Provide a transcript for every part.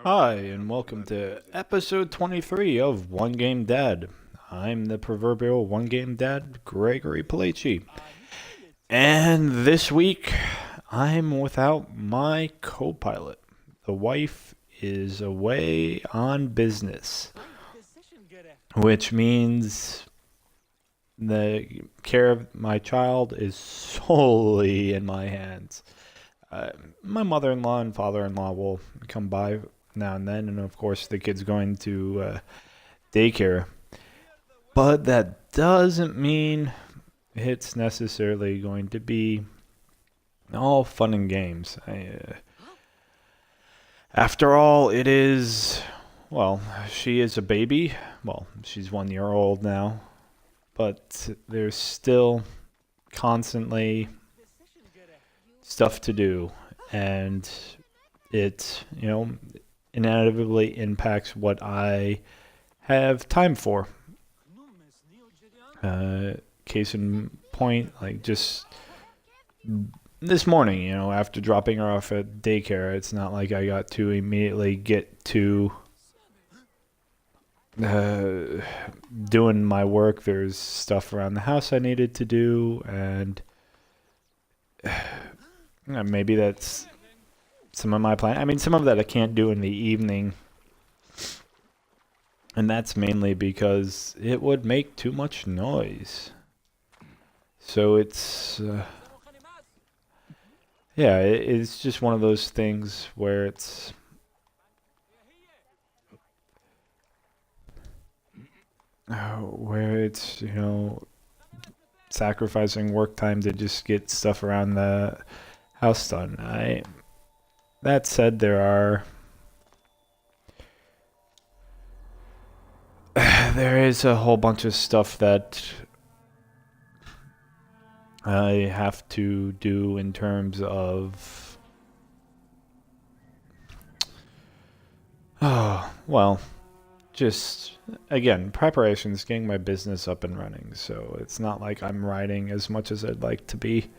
Hi, and welcome to episode 23 of One Game Dad. I'm the proverbial One Game Dad, Gregory Palaci. And this week, I'm without my Copilot. The wife is away on business, which means the care of my child is solely in my hands. My mother-in-law and father-in-law will come by now and then, and of course the kid's going to daycare. But that doesn't mean it's necessarily going to be all fun and games. After all, it is, well, she is a baby. Well, she's 1 year old now, but there's still constantly stuff to do, and it, inevitably impacts what I have time for. Case in point, like just this morning, after dropping her off at daycare, it's not like I got to immediately get to doing my work. There's stuff around the house I needed to do, and maybe that's some of my plan. I mean, some of that I can't do in the evening, and that's mainly because it would make too much noise. So it's, it's just one of those things where it's, sacrificing work time to just get stuff around the house done. That said, there is a whole bunch of stuff that I have to do in terms of, just, again, preparations, getting my business up and running. So it's not like I'm writing as much as I'd like to be,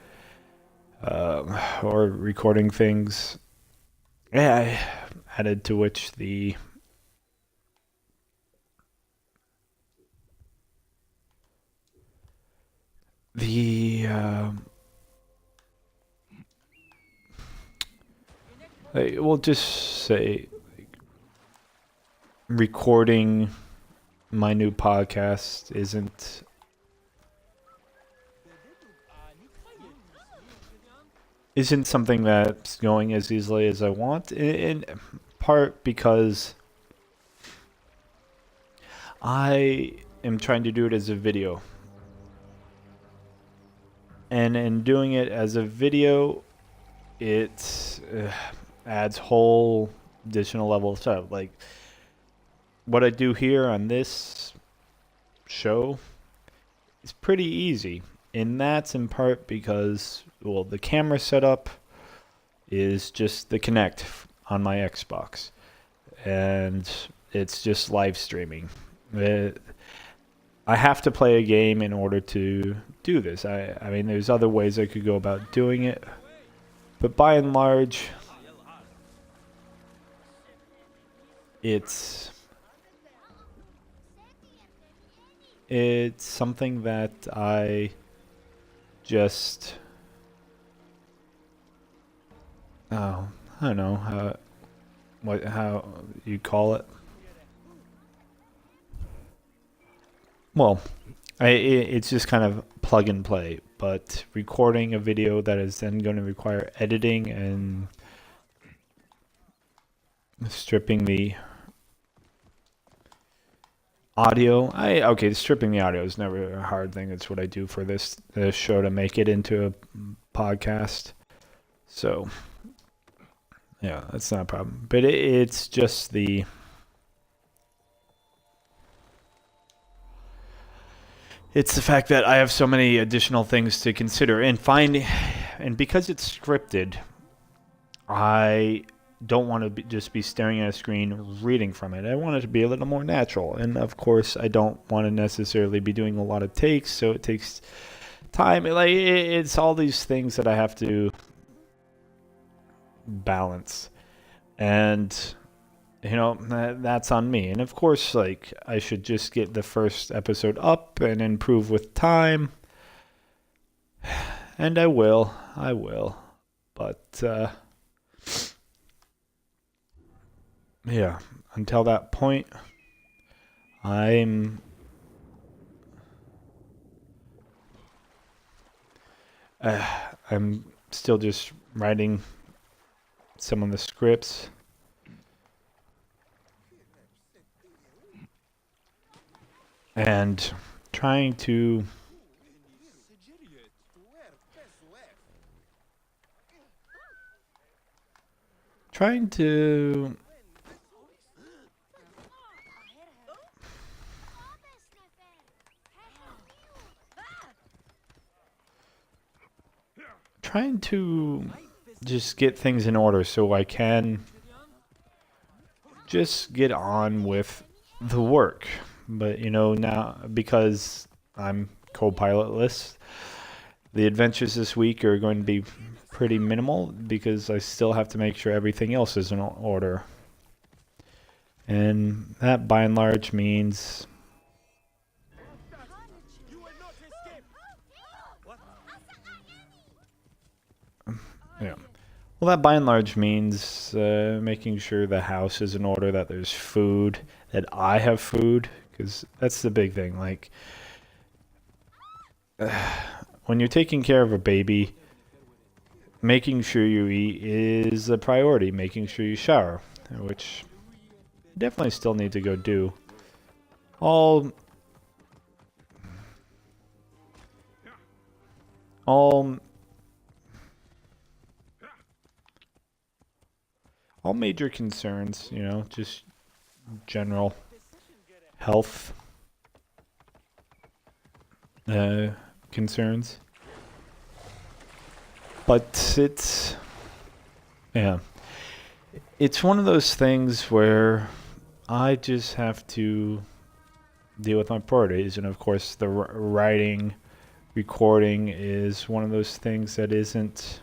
or recording things. Yeah, I added to which we'll just say, recording my new podcast isn't something that's going as easily as I want, in part because I am trying to do it as a video. And in doing it as a video, it adds whole additional level of stuff. Like, what I do here on this show is pretty easy. And that's in part because, the camera setup is just the Kinect on my Xbox. And it's just live streaming. I have to play a game in order to do this. I mean, there's other ways I could go about doing it. But by and large, it's something that I just, I don't know how you call it. Well, it's just kind of plug and play, but recording a video that is then going to require editing and stripping the audio. Stripping the audio is never a hard thing. It's what I do for this show to make it into a podcast. So, yeah, that's not a problem. But it's just it's the fact that I have so many additional things to consider and because it's scripted, I don't want to just be staring at a screen reading from it. I want it to be a little more natural. And of course, I don't want to necessarily be doing a lot of takes, so it takes time. It's all these things that I have to balance. And that's on me. And of course, like, I should just get the first episode up and improve with time. And I will. But yeah, until that point, I'm I'm still just writing some of the scripts. And trying to trying to trying to just get things in order so I can just get on with the work. But now, because I'm co-pilotless, the adventures this week are going to be pretty minimal because I still have to make sure everything else is in order. And that by and large means yeah. Well, that by and large means making sure the house is in order, that there's food, that I have food, because that's the big thing. Like, when you're taking care of a baby, making sure you eat is a priority. Making sure you shower, which I definitely still need to go do. All major concerns, just general health concerns. But it's one of those things where I just have to deal with my priorities. And of course, the writing, recording is one of those things that isn't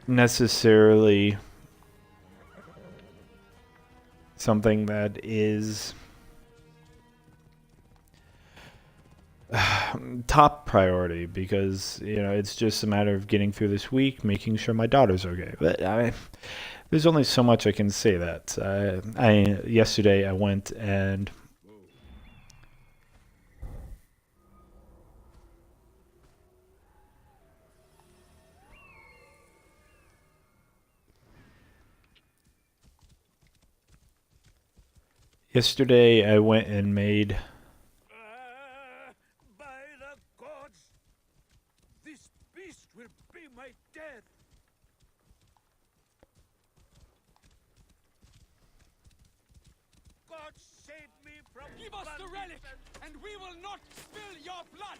necessarily something that is top priority, because it's just a matter of getting through this week, making sure my daughter's okay. But there's only so much I can say. That yesterday I went and made by the gods, this beast will be my death. God save me from Give us the relic, and we will not spill your blood!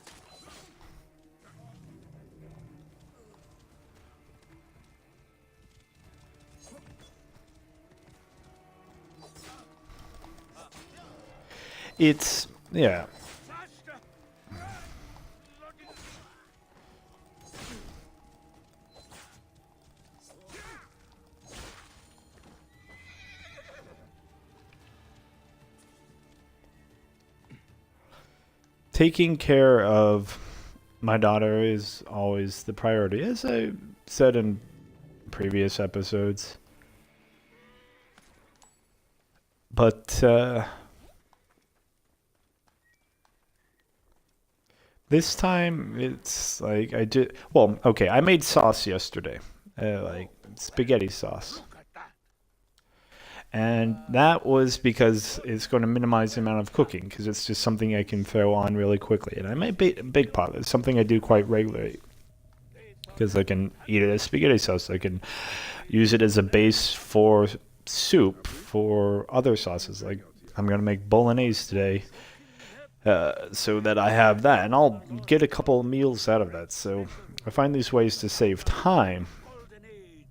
it's taking care of my daughter is always the priority, as I said in previous episodes. But this time it's like I made sauce yesterday, like spaghetti sauce. And that was because it's going to minimize the amount of cooking, because it's just something I can throw on really quickly. And I made big pot. It's something I do quite regularly, because I can eat it as spaghetti sauce. I can use it as a base for soup, for other sauces. Like, I'm going to make bolognese today, so that I have that. And I'll get a couple of meals out of that. So I find these ways to save time,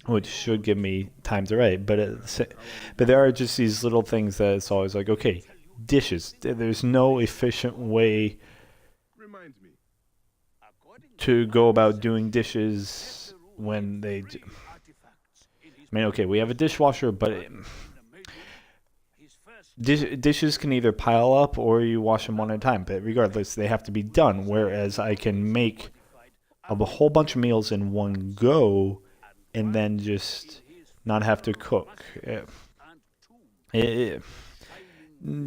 which should give me time to write. But there are just these little things that it's always like, okay, dishes. There's no efficient way to go about doing dishes when they I mean, okay, we have a dishwasher, but His first dishes can either pile up or you wash them one at a time. But regardless, they have to be done. Whereas I can make a whole bunch of meals in one go and then just not have to cook. and tomb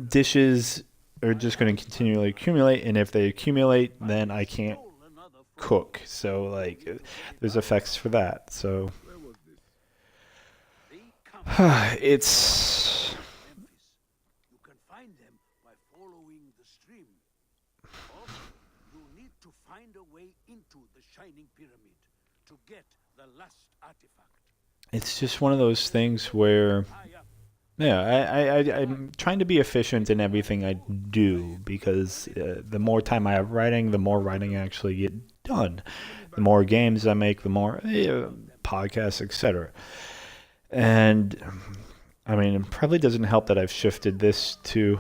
Dishes are just going to continually accumulate, and if they accumulate, then I can't stole another from cook. So, like, there's effects for that. So, They come it's. Memphis. You can find them by following the stream. Also, you need to find a way into the Shining Pyramid to get the last artifact. It's just one of those things where, High up. yeah, I'm trying to be efficient in everything I do because the more time I have writing, the more writing I actually get done. The more games I make, the more podcasts, etc. And I mean, it probably doesn't help that I've shifted this to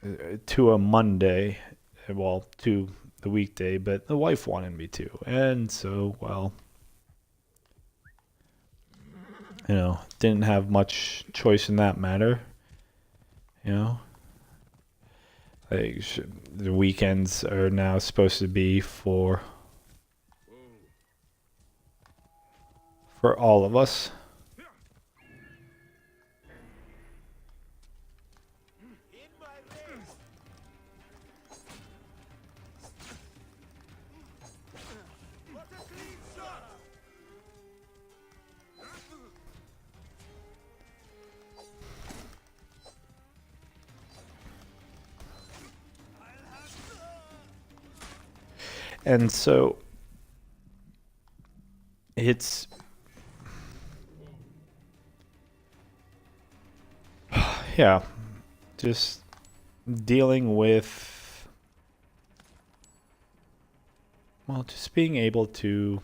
a Monday, well, to the weekday, but the wife wanted me to, and so, well, didn't have much choice in that matter. Like the weekends are now supposed to be for all of us. And so it's yeah, just dealing with, well, just being able to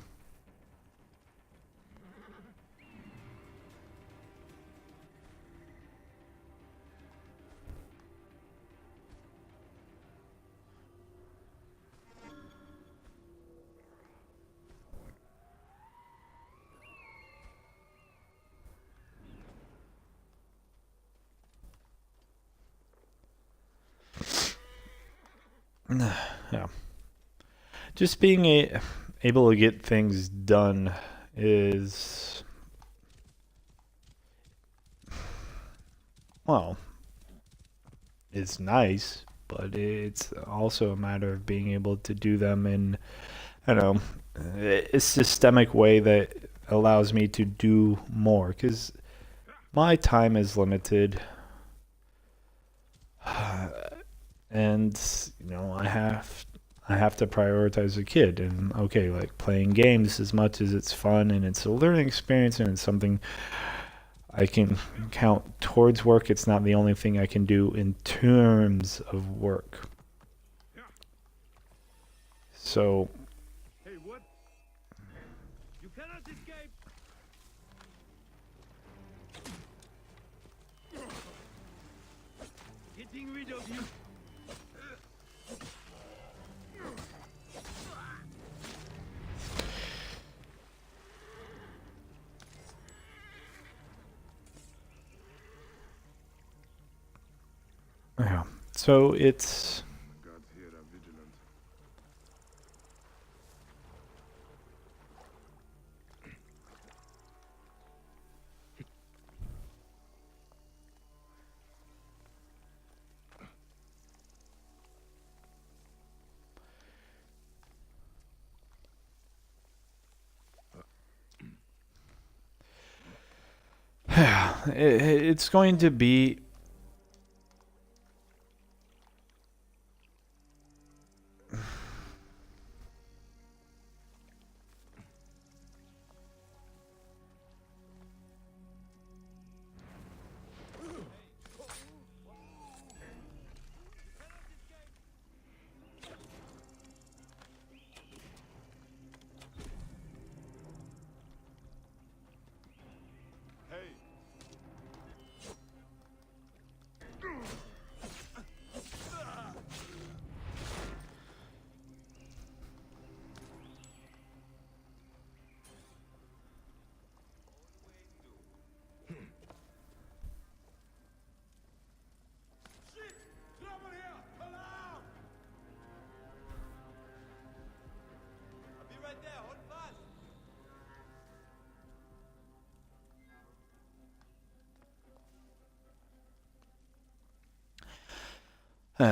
yeah, just being able to get things done is, well, it's nice, but it's also a matter of being able to do them in, I don't know, a systemic way that allows me to do more, because my time is limited. And I have to prioritize a kid, and okay, like playing games, as much as it's fun and it's a learning experience and it's something I can count towards work, it's not the only thing I can do in terms of work. So Hey, what? You cannot escape. Getting rid of you. yeah, so it's Guards here are vigilant. it's going to be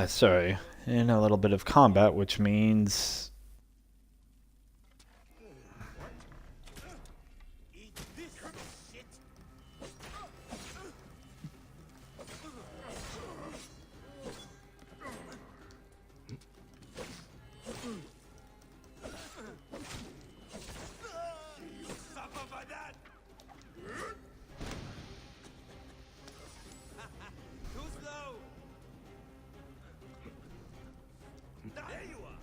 Sorry. And a little bit of combat, which means... Eat this shit. Suffer for that. Too slow. There you are.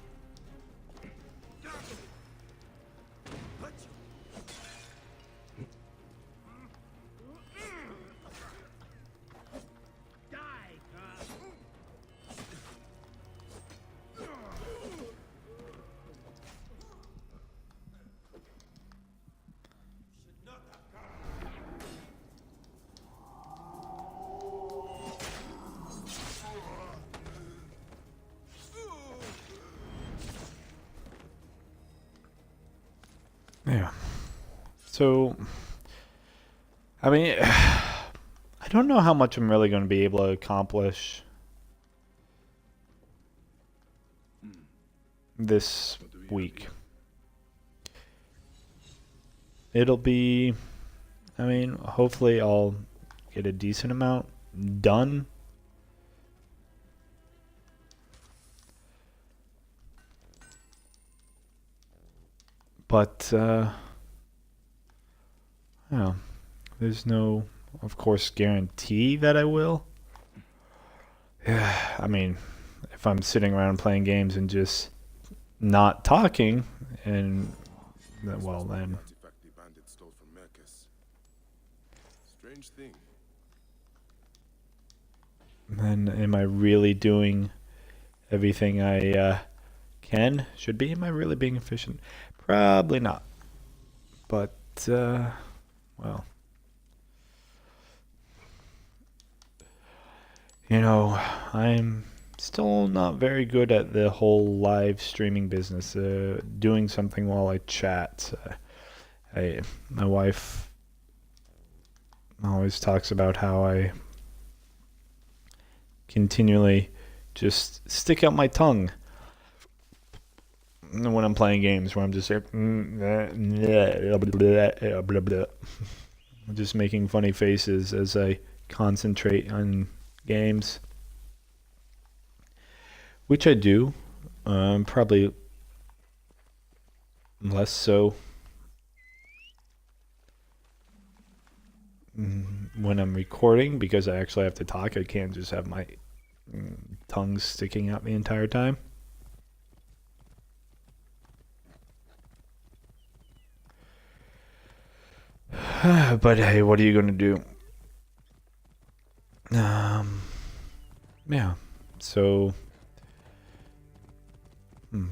Yeah. So, I mean, I don't know how much I'm really going to be able to accomplish this week. It'll be, I mean, hopefully I'll get a decent amount done. But, yeah, there's no, of course, guarantee that I will. Yeah, I mean, if I'm sitting around playing games and just not talking, and, well, then, Artifact the bandit stole from Mercus. Strange thing. then am I really doing everything I should be? Am I really being efficient? Probably not. But, well. You know, I'm still not very good at the whole live streaming business. Doing something while I chat. My wife always talks about how I continually just stick out my tongue when I'm playing games, where I'm just like, just making funny faces as I concentrate on games, which I do. Probably less so when I'm recording, because I actually have to talk. I can't just have my tongue sticking out the entire time. But hey, what are you gonna do? Yeah. So, you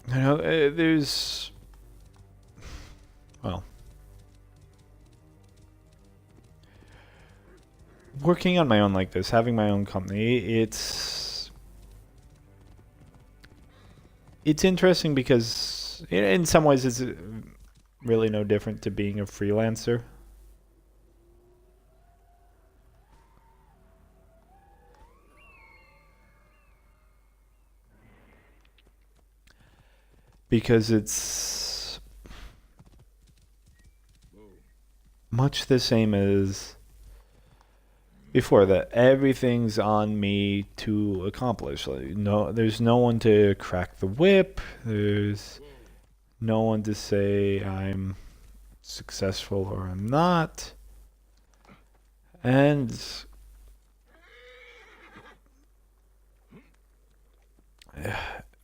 know, there's, well, working on my own like this, having my own company, it's interesting because in some ways it's really no different to being a freelancer. Because it's much the same as before, that everything's on me to accomplish. Like, no, there's no one to crack the whip. There's no one to say I'm successful or I'm not. And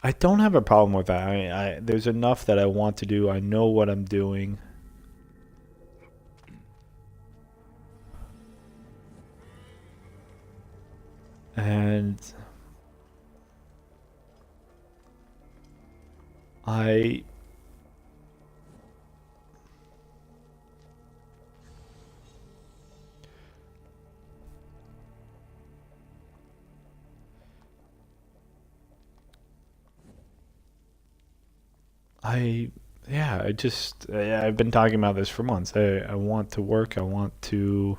I don't have a problem with that. There's enough that I want to do. I know what I'm doing. And I yeah, I've been talking about this for months. I want to work. I want to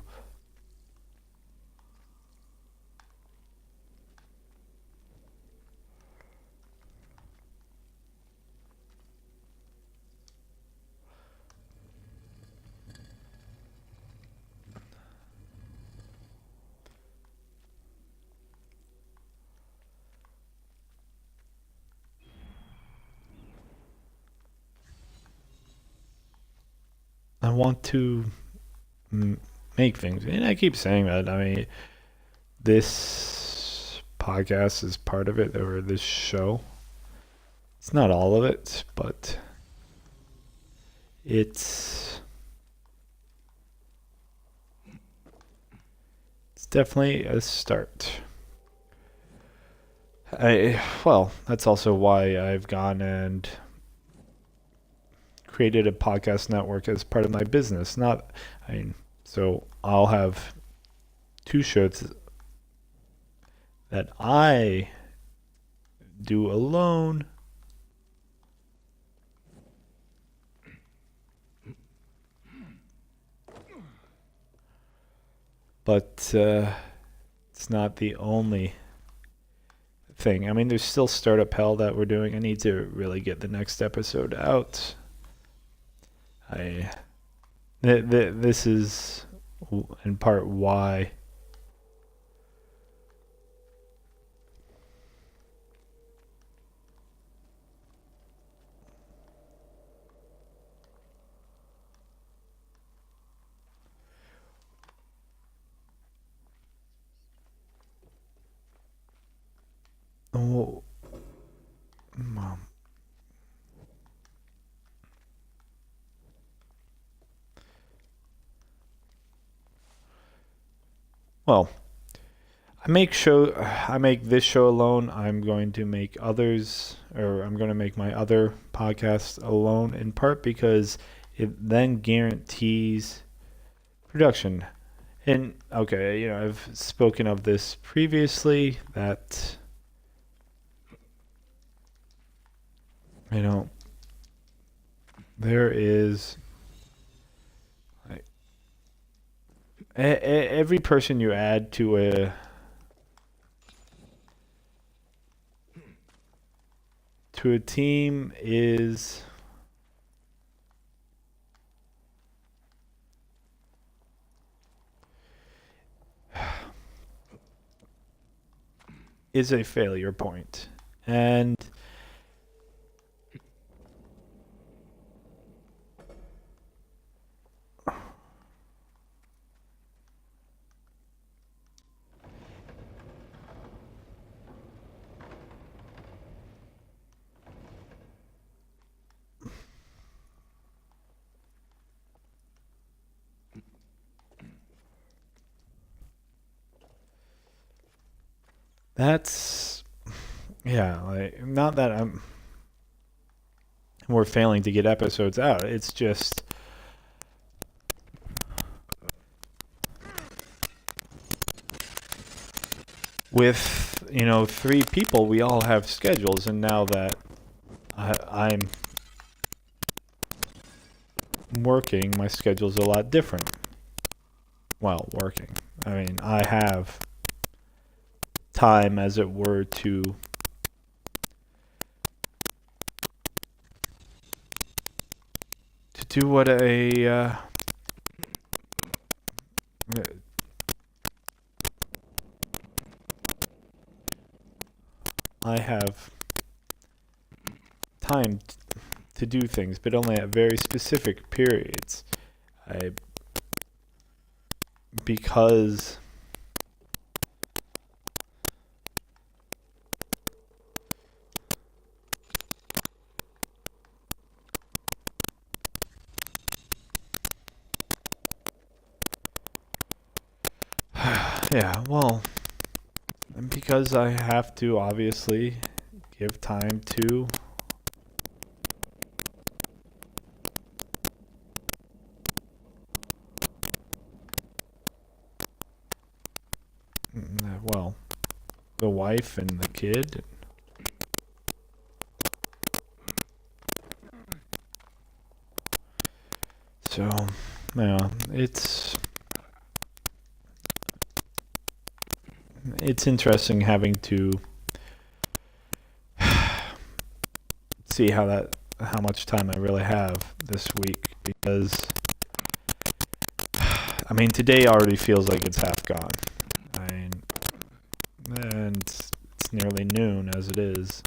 want to make things. And I keep saying that. I mean, this podcast is part of it, or this show. It's not all of it, but it's definitely a start. Well, that's also why I've gone and created a podcast network as part of my business. So I'll have 2 shows that I do alone, but it's not the only thing. I mean, there's still Startup Hell that we're doing. I need to really get the next episode out. This is in part why Mom. Well, I make this show alone. I'm going to make others, or I'm going to make my other podcast alone, in part because it then guarantees production. And okay, I've spoken of this previously, that there is every person you add to a team is a failure point. And that's, like, not that we're failing to get episodes out. It's just with 3 people, we all have schedules, and now that I'm working, my schedule's a lot different. Well, working. I mean, I have time, as it were, to do what I have time to do things, but only at very specific periods. Because well, and because I have to obviously give time to the wife and the kid. So, it's interesting having to see how much time I really have this week, because today already feels like it's half gone. And it's nearly noon as it is.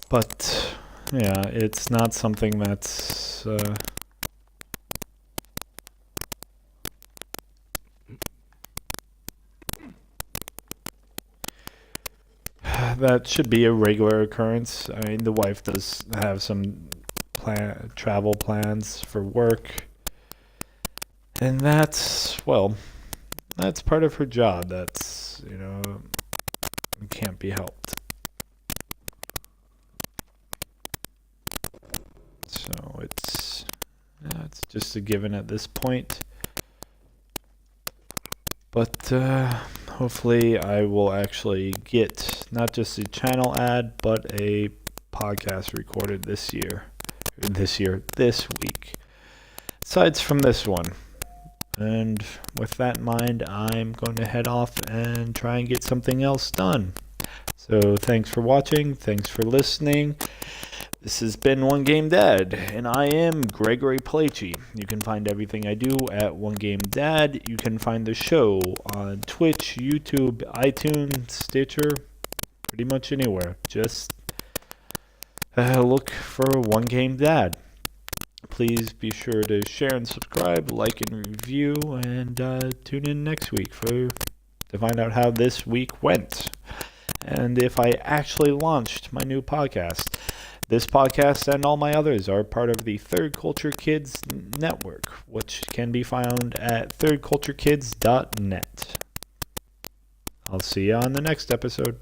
But yeah, it's not something that's that should be a regular occurrence. I mean, the wife does have some travel plans for work, and that's part of her job. That's, can't be helped. So it's just a given at this point. But hopefully I will actually get not just a channel ad, but a podcast recorded this week. Aside from this one. And with that in mind, I'm going to head off and try and get something else done. So thanks for watching. Thanks for listening. This has been One Game Dad, and I am Gregory Palachi. You can find everything I do at One Game Dad. You can find the show on Twitch, YouTube, iTunes, Stitcher, pretty much anywhere. Just look for One Game Dad. Please be sure to share and subscribe, like and review, and tune in next week to find out how this week went and if I actually launched my new podcast. This podcast and all my others are part of the Third Culture Kids Network, which can be found at thirdculturekids.net. I'll see you on the next episode.